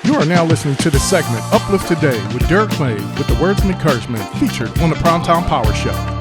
You are now listening to the segment Uplift Today with Derrick May with the words of encouragement featured on the Primetime Power Show.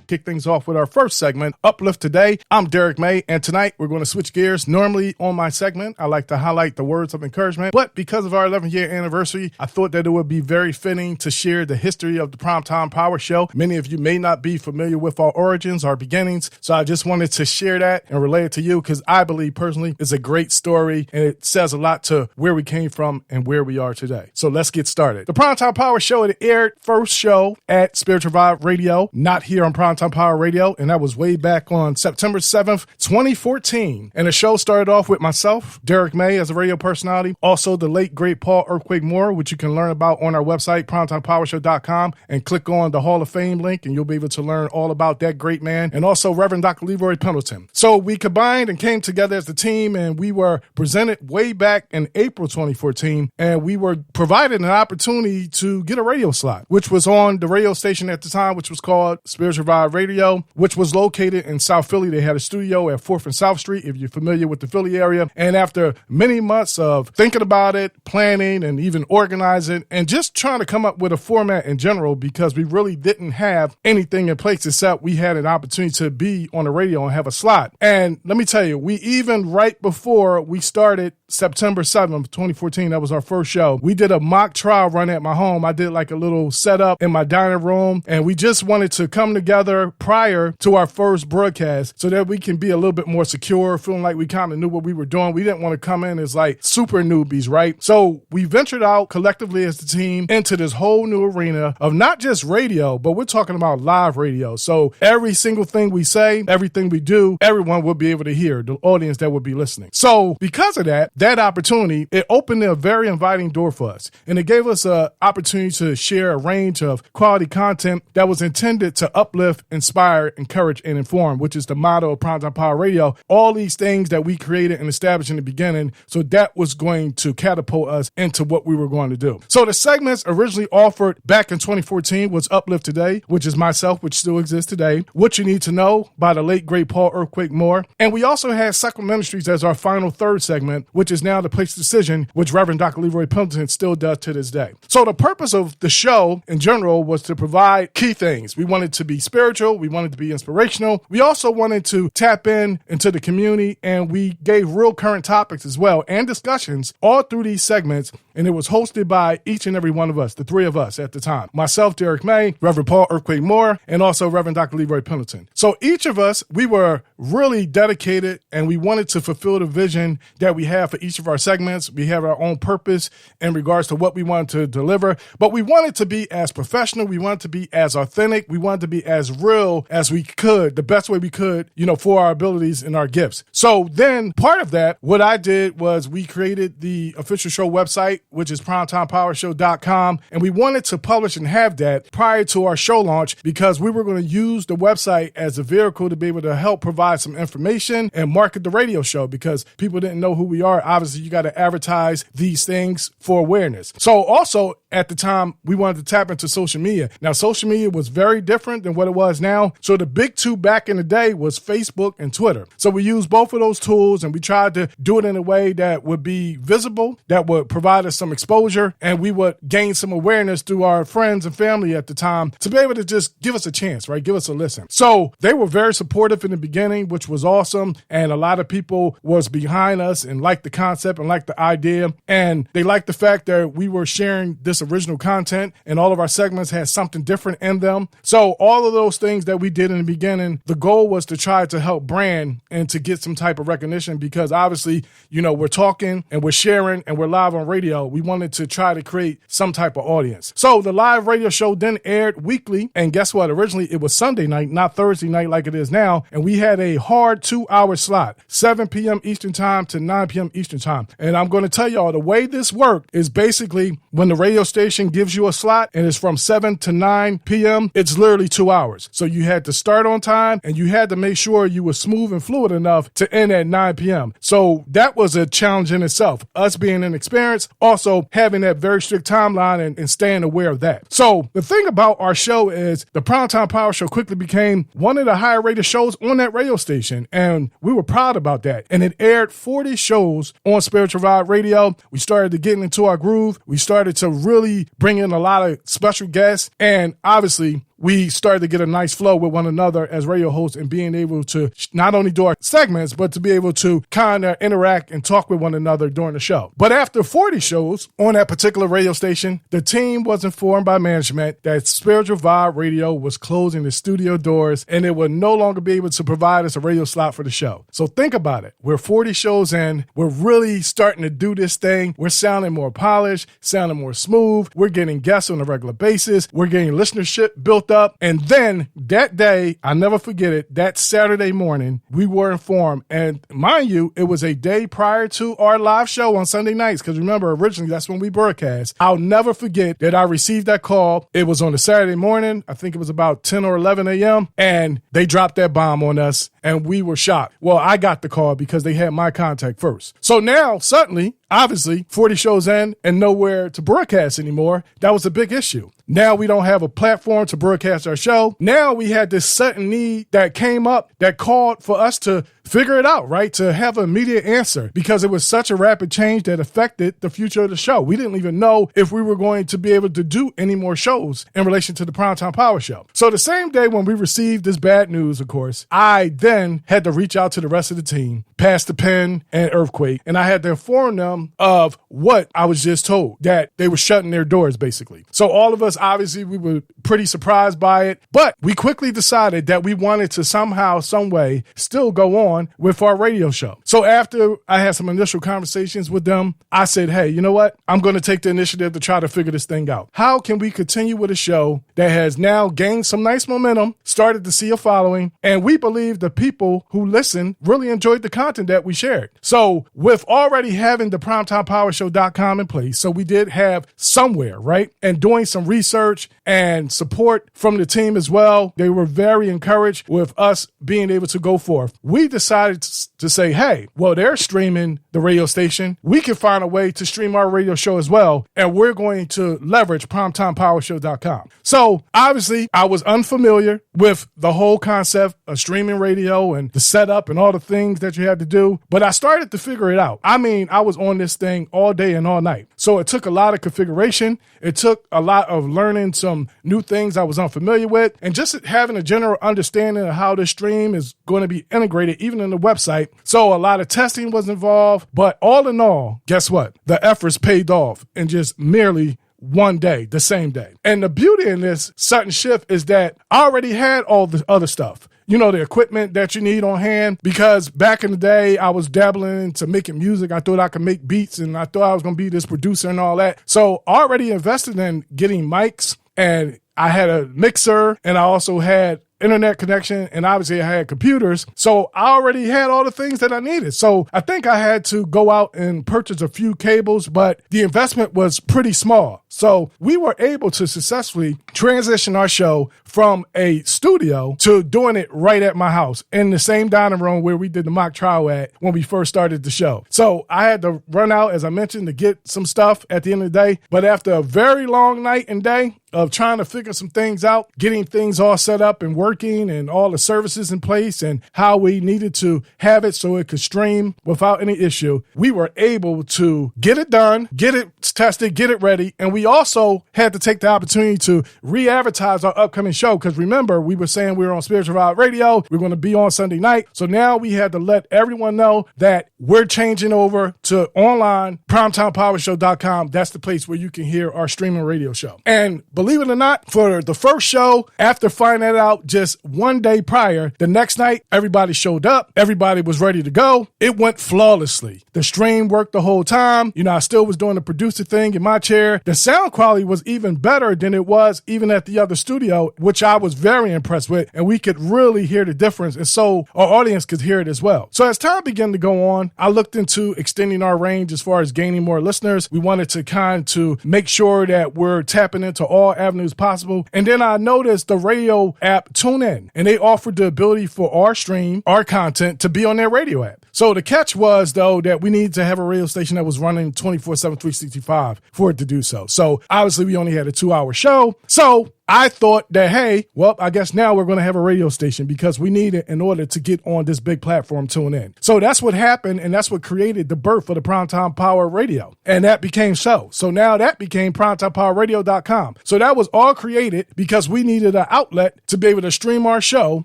Kick things off with our first segment, Uplift Today. I'm Derrick May, and tonight we're going to switch gears. Normally on my segment, I like to highlight the words of encouragement, but because of our 11th-year anniversary, I thought that it would be very fitting to share the history of the Primetime Power Show. Many of you may not be familiar with our origins, our beginnings, so I just wanted to share that and relay it to you because I believe personally it's a great story, and it says a lot to where we came from and where we are today. So let's get started. The Primetime Power Show, it aired first show at Spiritual Vibe Radio, not here on Primetime Power Radio, and that was way back on September 7th, 2014. And the show started off with myself, Derrick May, as a radio personality, also the late, great Paul Earthquake Moore, which you can learn about on our website, primetimepowershow.com, and click on the Hall of Fame link, and you'll be able to learn all about that great man, and also Reverend Dr. Leroy Pendleton. So we combined and came together as a team, and we were presented way back in April 2014, and we were provided an opportunity to get a radio slot, which was on the radio station at the time, which was called Spiritual Vibe Radio, which was located in South Philly. They had a studio at 4th and South Street, if you're familiar with the Philly area. And after many months of thinking about it, planning, and even organizing, and just trying to come up with a format in general, because we really didn't have anything in place except we had an opportunity to be on the radio and have a slot. And let me tell you, we even right before we started September 7th, 2014, that was our first show, we did a mock trial run at my home. I did like a little setup in my dining room, and we just wanted to come together prior to our first broadcast so that we can be a little bit more secure, feeling like we kind of knew what we were doing. We didn't want to come in as like super newbies, right? So we ventured out collectively as the team into this whole new arena of not just radio, but we're talking about live radio. So every single thing we say, everything we do, everyone will be able to hear, the audience that would be listening. So because of that opportunity, it opened a very inviting door for us. And it gave us an opportunity to share a range of quality content that was intended to uplift, inspire, encourage, and inform, which is the motto of Primetime Power Radio. All these things that we created and established in the beginning, so that was going to catapult us into what we were going to do. So the segments originally offered back in 2014 was Uplift Today, which is myself, which still exists today, What You Need to Know by the late, great Paul Earthquake Moore. And we also had Cycle Ministries as our final third segment, which is now The Place Decision, which Reverend Dr. Leroy Pendleton still does to this day. So the purpose of the show in general was to provide key things. We wanted to be spiritual. We wanted to be inspirational. We also wanted to tap into the community, and we gave real current topics as well and discussions all through these segments. And it was hosted by each and every one of us, the three of us at the time. Myself, Derrick May, Reverend Paul Earthquake Moore, and also Reverend Dr. Leroy Pendleton. So each of us, we were really dedicated, and we wanted to fulfill the vision that we have for each of our segments. We have our own purpose in regards to what we wanted to deliver, but we wanted to be as professional. We wanted to be as authentic. We wanted to be as real as we could, the best way we could, for our abilities and our gifts. So then part of that, what I did was we created the official show website, which is primetimepowershow.com. And we wanted to publish and have that prior to our show launch because we were going to use the website as a vehicle to be able to help provide some information and market the radio show because people didn't know who we are. Obviously, you got to advertise these things for awareness. So also at the time, we wanted to tap into social media. Now, social media was very different than what it was now. So the big two back in the day was Facebook and Twitter. So we used both of those tools and we tried to do it in a way that would be visible, that would provide us some exposure, and we would gain some awareness through our friends and family at the time to be able to just give us a chance, right? Give us a listen. So they were very supportive in the beginning, which was awesome. And a lot of people was behind us and liked the concept and liked the idea. And they liked the fact that we were sharing this original content and all of our segments had something different in them. So all of those things that we did in the beginning, the goal was to try to help brand and to get some type of recognition because obviously, we're talking and we're sharing and we're live on radio. We wanted to try to create some type of audience. So the live radio show then aired weekly. And guess what? Originally, it was Sunday night, not Thursday night like it is now. And we had a hard 2-hour slot, 7 p.m. Eastern time to 9 p.m. Eastern time. And I'm going to tell y'all the way this worked is basically when the radio station gives you a slot and it's from 7 to 9 p.m., it's literally 2 hours. So you had to start on time and you had to make sure you were smooth and fluid enough to end at 9 p.m. So that was a challenge in itself. Us being inexperienced, also having that very strict timeline and staying aware of that. So the thing about our show is the Primetime Power Show quickly became one of the higher rated shows on that radio station, and we were proud about that. And it aired 40 shows on Spiritual Vibe Radio. We started to get into our groove. We started to really bring in a lot of special guests, and obviously we started to get a nice flow with one another as radio hosts and being able to not only do our segments, but to be able to kind of interact and talk with one another during the show. But after 40 shows on that particular radio station, the team was informed by management that Spiritual Vibe Radio was closing the studio doors and it would no longer be able to provide us a radio slot for the show. So think about it. We're 40 shows in. We're really starting to do this thing. We're sounding more polished, sounding more smooth. We're getting guests on a regular basis. We're getting listenership built up. And then that day, I never forget it, that Saturday morning, we were informed. And mind you, it was a day prior to our live show on Sunday nights. Because remember, originally, that's when we broadcast. I'll never forget that I received that call. It was on a Saturday morning. I think it was about 10 or 11 a.m. And they dropped that bomb on us. And we were shocked. Well, I got the call because they had my contact first. So now, suddenly, obviously, 40 shows in and nowhere to broadcast anymore. That was a big issue. Now we don't have a platform to broadcast our show. Now we had this sudden need that came up that called for us to figure it out, right? To have an immediate answer because it was such a rapid change that affected the future of the show. We didn't even know if we were going to be able to do any more shows in relation to the Primetime Power Show. So the same day when we received this bad news, of course, I then had to reach out to the rest of the team, Pastor Penn and Earthquake, and I had to inform them of what I was just told, that they were shutting their doors, basically. So all of us, obviously, we were pretty surprised by it, but we quickly decided that we wanted to somehow, some way, still go on with our radio show. So after I had some initial conversations with them, I said, hey, you know what? I'm going to take the initiative to try to figure this thing out. How can we continue with a show that has now gained some nice momentum, started to see a following, and we believe the people who listen really enjoyed the content that we shared. So with already having the PrimetimePowerShow.com in place, so we did have somewhere, right? And doing some research and support from the team as well. They were very encouraged with us being able to go forth. We decided to say, hey, well, they're streaming the radio station. We can find a way to stream our radio show as well. And we're going to leverage PrimetimePowerShow.com. So obviously I was unfamiliar with the whole concept of streaming radio and the setup and all the things that you had to do. But I started to figure it out. I mean, I was on this thing all day and all night. So it took a lot of configuration. It took a lot of learning some new things I was unfamiliar with and just having a general understanding of how the stream is going to be integrated, even in the website. So a lot of testing was involved. But all in all, guess what? The efforts paid off in just merely one day, the same day. And the beauty in this sudden shift is that I already had all the other stuff. You know, the equipment that you need on hand, because back in the day, I was dabbling into making music. I thought I could make beats and I thought I was going to be this producer and all that. So I already invested in getting mics, and I had a mixer, and I also had internet connection, and obviously I had computers. So I already had all the things that I needed. So I think I had to go out and purchase a few cables, but the investment was pretty small. So we were able to successfully transition our show from a studio to doing it right at my house in the same dining room where we did the mock trial at when we first started the show. So I had to run out, as I mentioned, to get some stuff at the end of the day. But after a very long night and day of trying to figure some things out, getting things all set up and working and all the services in place and how we needed to have it so it could stream without any issue, we were able to get it done, get it tested, get it ready. And we also had to take the opportunity to re-advertise our upcoming show. Because remember, we were saying we were on Spiritual Vibe Radio. We're going to be on Sunday night. So now we had to let everyone know that we're changing over to online, PrimetimePowerShow.com. That's the place where you can hear our streaming radio show. And believe it or not, for the first show, after finding that out just one day prior, the next night, everybody showed up. Everybody was ready to go. It went flawlessly. The stream worked the whole time. You know, I still was doing the producer thing in my chair. The sound quality was even better than it was even at the other studio, which I was very impressed with. And we could really hear the difference. And so our audience could hear it as well. So as time began to go on, I looked into extending our range as far as gaining more listeners. We wanted to make sure that we're tapping into all avenues possible. And then I noticed the radio app TuneIn, and they offered the ability for our stream, our content to be on their radio app. So the catch was, though, that we needed to have a radio station that was running 24/7, 365 for it to do so. So obviously we only had a 2-hour show. So I thought that, hey, well, I guess now we're going to have a radio station because we need it in order to get on this big platform TuneIn. So that's what happened, and that's what created the birth of the Primetime Power Radio. And that became so now that became primetimepowerradio.com. So that was all created because we needed an outlet to be able to stream our show,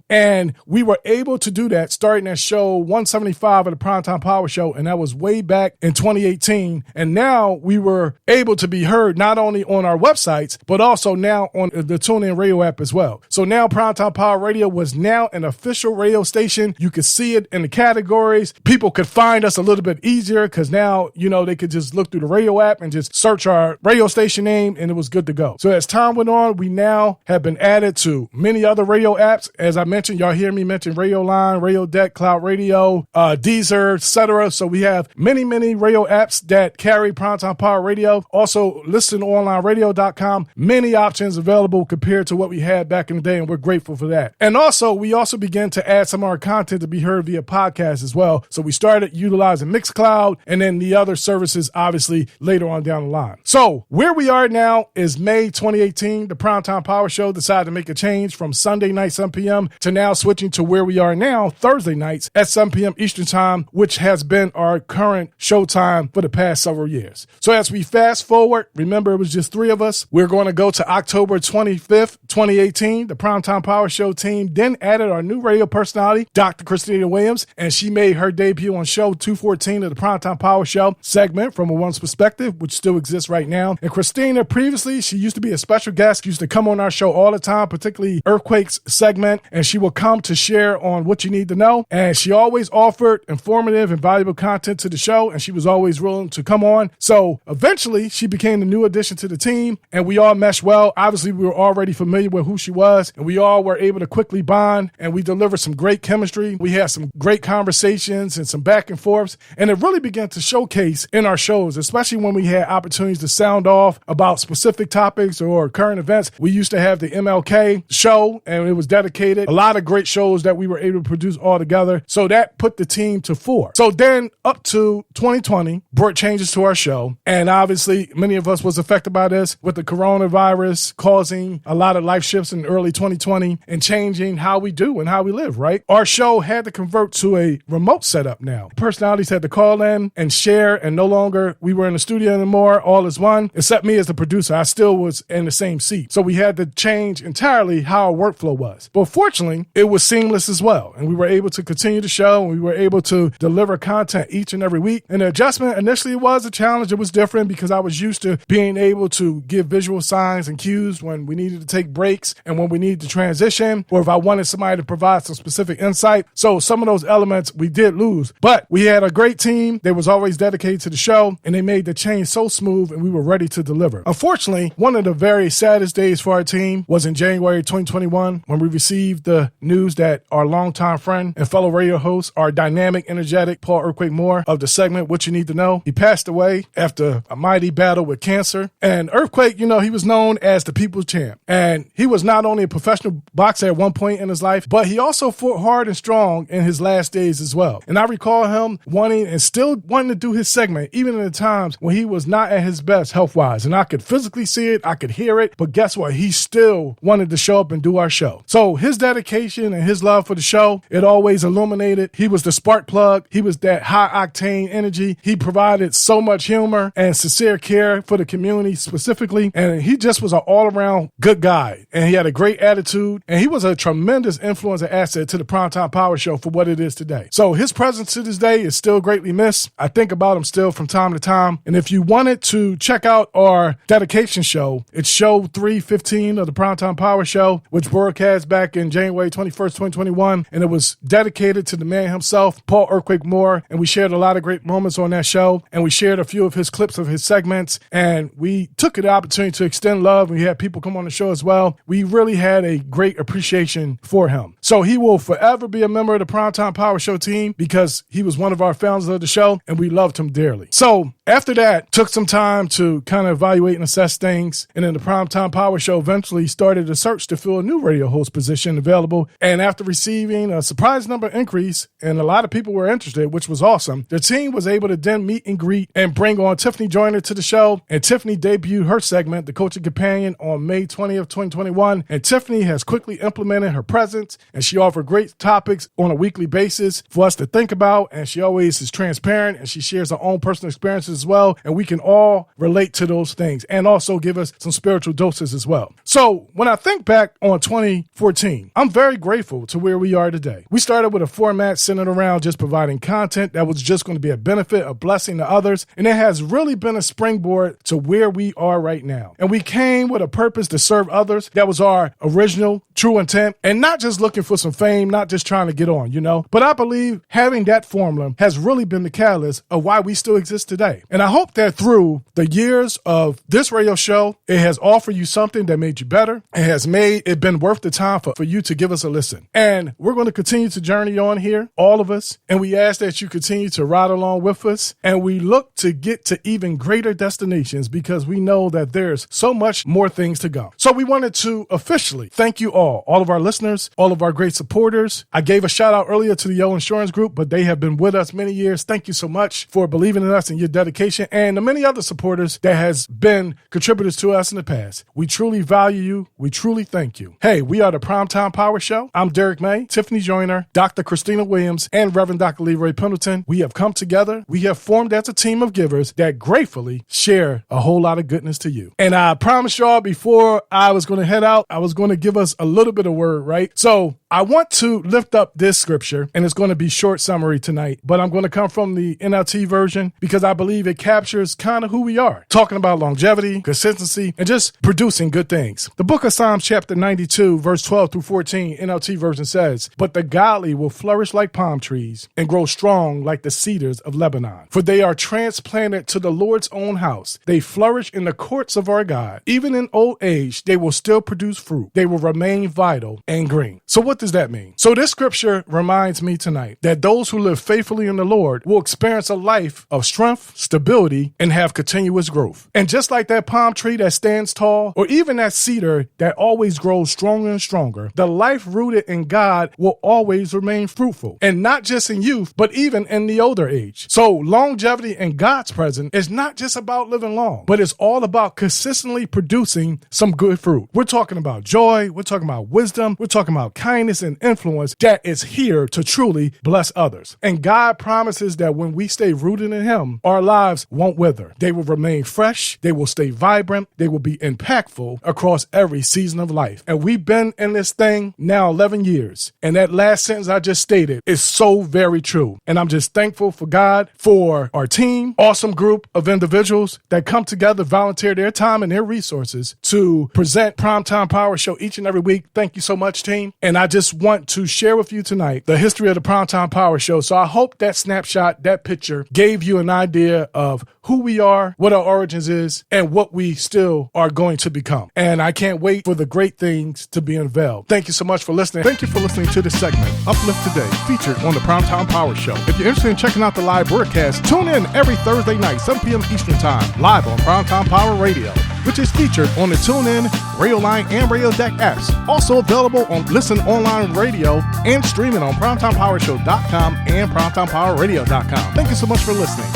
and we were able to do that starting at show 175 of the Primetime Power Show, and that was way back in 2018. And now we were able to be heard not only on our websites, but also now on the TuneIn radio app as well. So now Primetime Power Radio was now an official radio station. You could see it in the categories. People could find us a little bit easier because now, they could just look through the radio app and just search our radio station name, and it was good to go. So as time went on, we now have been added to many other radio apps. As I mentioned, y'all hear me mention Radio Line, Radio Deck, Cloud Radio, Deezer, etc. So we have many radio apps that carry Primetime Power Radio. Also, listenonlineradio.com. Many options available compared to what we had back in the day, and we're grateful for that. And also, we also began to add some of our content to be heard via podcast as well. So we started utilizing Mixcloud and then the other services, obviously, later on down the line. So where we are now is May 2018. The Primetime Power Show decided to make a change from Sunday night, 7 p.m. to now switching to where we are now, Thursday nights at 7 p.m. Eastern Time, which has been our current show time for the past several years. So as we fast forward, remember it was just 3 of us. We're going to go to October 25th, 2018. The Primetime Power Show team then added our new radio personality, Dr. Christina Williams, and she made her debut on show 214 of the Primetime Power Show segment From a Woman's Perspective, which still exists right now. And Christina, previously, she used to be a special guest, used to come on our show all the time, particularly Earthquakes segment, and she will come to share on what you need to know. And she always offered informative and valuable content to the show, and she was always willing to come on. So eventually, she became the new addition to the team, and we all meshed well. Obviously, we were already familiar with who she was, and we all were able to quickly bond, and we delivered some great chemistry. We had some great conversations and some back and forths, and it really began to showcase in our shows, especially when we had opportunities to sound off about specific topics or current events. We used to have the MLK show, and it was dedicated. A lot of great shows that we were able to produce all together. So that put the team to 4. So then up to 2020 brought changes to our show. And obviously many of us was affected by this with the coronavirus causing a lot of life shifts in early 2020 and changing how we do and how we live, right? Our show had to convert to a remote setup now. Personalities had to call in and share, and no longer we were in the studio anymore, all as one, except me as the producer. I still was in the same seat. So we had to change entirely how our workflow was. But fortunately, it was seamless as well. And we were able to continue the show, and we were able to deliver content each and every week. And the adjustment initially was a challenge. It was different because I was used to being able to give visual signs and cues when we needed to take breaks and when we needed to transition, or if I wanted somebody to provide some specific insight. So some of those elements we did lose, but we had a great team. They was always dedicated to the show, and they made the change so smooth, and we were ready to deliver. Unfortunately, one of the very saddest days for our team was in January 2021 when we received the news that our longtime friend and fellow radio host, our dynamic, energetic Paul Earthquake Moore of the segment What You Need to Know, he passed away after a mighty battle with cancer. And Earthquake, he was known as the people's champ. And he was not only a professional boxer at one point in his life, but he also fought hard and strong in his last days as well. And I recall him wanting and still wanting to do his segment, even in the times when he was not at his best health-wise. And I could physically see it, I could hear it, but guess what? He still wanted to show up and do our show. So his dedication and his love for the show, it always illuminated. He was the spark plug. He was that high-octane energy. He provided so much humor and sincere care for the community specifically. And he just was an all-around good guy. And he had a great attitude. And he was a tremendous influence and asset to the Primetime Power Show for what it is today. So his presence to this day is still greatly missed. I think about him still from time to time. And if you wanted to check out our dedication show, it's show 315 of the Primetime Power Show, which broadcast back in January 21st, 2021. And it was dedicated to the man himself, Paul Earthquake Moore. And we shared a lot of great moments on that show. And we shared a few of his clips of his segments. And we took the opportunity to extend love. We had people come on the show as well. We really had a great appreciation for him. So he will forever be a member of the Primetime Power Show team because he was one of our founders of the show, and we loved him dearly. So after that, took some time to kind of evaluate and assess things. And then the Primetime Power Show eventually started a search to fill a new radio host position available. And after receiving a surprise number increase, and a lot of people were interested, which was awesome, the team was able to then meet and greet and bring on Tiffany Joyner to the show. And Tiffany debuted her segment, The Coaching Companion, on May 20th, 2021, and Tiffany has quickly implemented her presence, and she offered great topics on a weekly basis for us to think about, and she always is transparent, and she shares her own personal experiences as well, and we can all relate to those things, and also give us some spiritual doses as well. So when I think back on 2014, I'm very grateful to where we are today. We started with a format centered around just providing content that was just going to be a benefit, a blessing to others, and it has really been a springboard to where we are right now. And we came with a purpose to serve others. That was our original true intent, and not just looking for some fame, not just trying to get on, but I believe having that formula has really been the catalyst of why we still exist today. And I hope that through the years of this radio show, it has offered you something that made you better. It has made it been worth the time for you to give us a listen. And we're going to continue to journey on here, all of us, and we ask that you continue to ride along with us, and we look to get to even greater destinations because we know that there's so much more things to go. So we wanted to officially thank you all of our listeners, all of our great supporters. I gave a shout out earlier to the Yo Insurance Group, but they have been with us many years. Thank you so much for believing in us and your dedication, and the many other supporters that has been contributors to us in the past. We truly value you. We truly thank you. Hey, we are the Primetime Power Show. I'm Derrick May, Tiffany Joyner, Dr. Christina Williams, and Reverend Dr. Leroy Pendleton. We have come together. We have formed as a team of givers that gratefully share a whole lot of goodness to you. And I promised y'all before I was going to head out, I was going to give us a little bit of word, right? So I want to lift up this scripture, and it's going to be short summary tonight, but I'm going to come from the NLT version because I believe it captures kind of who we are, talking about longevity, consistency, and just producing good things. The book of Psalms chapter 92, verse 12 through 14, NLT version says, "But the godly will flourish like palm trees and grow strong like the cedars of Lebanon, for they are transplanted to the Lord's own house. They flourish in the courts of our God. Even in old age, they will still produce fruit. They will remain vital and green." So what does that mean? So this scripture reminds me tonight that those who live faithfully in the Lord will experience a life of strength, stability, and have continuous growth. And just like that palm tree that stands tall, or even that cedar that always grows stronger and stronger, the life rooted in God will always remain fruitful. And not just in youth, but even in the older age. So longevity in God's presence is not just about living long, but it's all about consistently producing some good fruit. We're talking about joy. We're talking about wisdom. We're talking about kindness and influence that is here to truly bless others. And God promises that when we stay rooted in Him, our lives won't wither. They will remain fresh. They will stay vibrant. They will be impactful across every season of life. And we've been in this thing now 11 years. And that last sentence I just stated is so very true. And I'm just thankful for God, for our team, awesome group of individuals that come together, volunteer their time and their resources to present Primetime Power Show each and every week. Thank you so much, team. And I just want to share with you tonight the history of the Primetime Power Show. So I hope that snapshot, that picture gave you an idea of who we are, what our origins is, and what we still are going to become. And I can't wait for the great things to be unveiled. Thank you so much for listening. Thank you for listening to this segment, Uplift Today, featured on the Primetime Power Show. If you're interested in checking out the live broadcast, tune in every Thursday night, 7 p.m. Eastern Time, live on Primetime Power Radio, which is featured on the TuneIn, Radio Line, and Radio Deck apps. Also available on Listen Online Radio and streaming on PrimetimePowerShow.com and PrimetimePowerRadio.com. Thank you so much for listening.